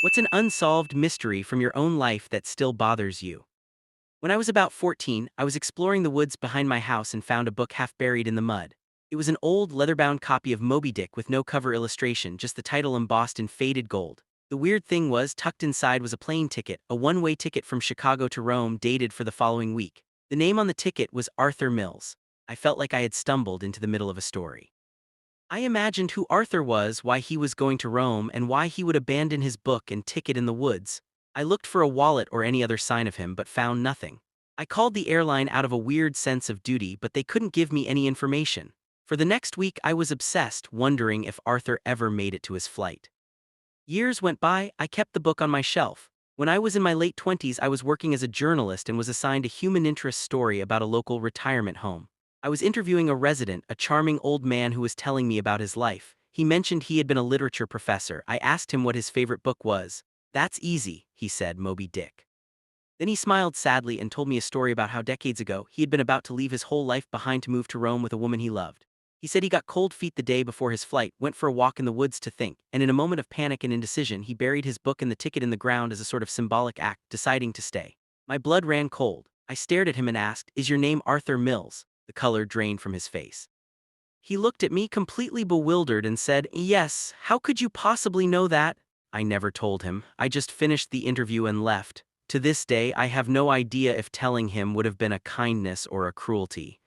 What's an unsolved mystery from your own life that still bothers you? When I was about 14, I was exploring the woods behind my house and found a book half buried in the mud. It was an old, leather-bound copy of Moby Dick with no cover illustration, just the title embossed in faded gold. The weird thing was, tucked inside was a plane ticket, a one-way ticket from Chicago to Rome dated for the following week. The name on the ticket was Arthur Mills. I felt like I had stumbled into the middle of a story. I imagined who Arthur was, why he was going to Rome, and why he would abandon his book and ticket in the woods. I looked for a wallet or any other sign of him but found nothing. I called the airline out of a weird sense of duty, but they couldn't give me any information. For the next week I was obsessed, wondering if Arthur ever made it to his flight. Years went by, I kept the book on my shelf. When I was in my late 20s, I was working as a journalist and was assigned a human interest story about a local retirement home. I was interviewing a resident, a charming old man who was telling me about his life. He mentioned he had been a literature professor. I asked him what his favorite book was. "That's easy," he said, "Moby Dick." Then he smiled sadly and told me a story about how decades ago he had been about to leave his whole life behind to move to Rome with a woman he loved. He said he got cold feet the day before his flight, went for a walk in the woods to think, and in a moment of panic and indecision he buried his book and the ticket in the ground as a sort of symbolic act, deciding to stay. My blood ran cold. I stared at him and asked, "Is your name Arthur Mills?" The color drained from his face. He looked at me completely bewildered and said, "Yes, how could you possibly know that?" I never told him. I just finished the interview and left. To this day, I have no idea if telling him would have been a kindness or a cruelty.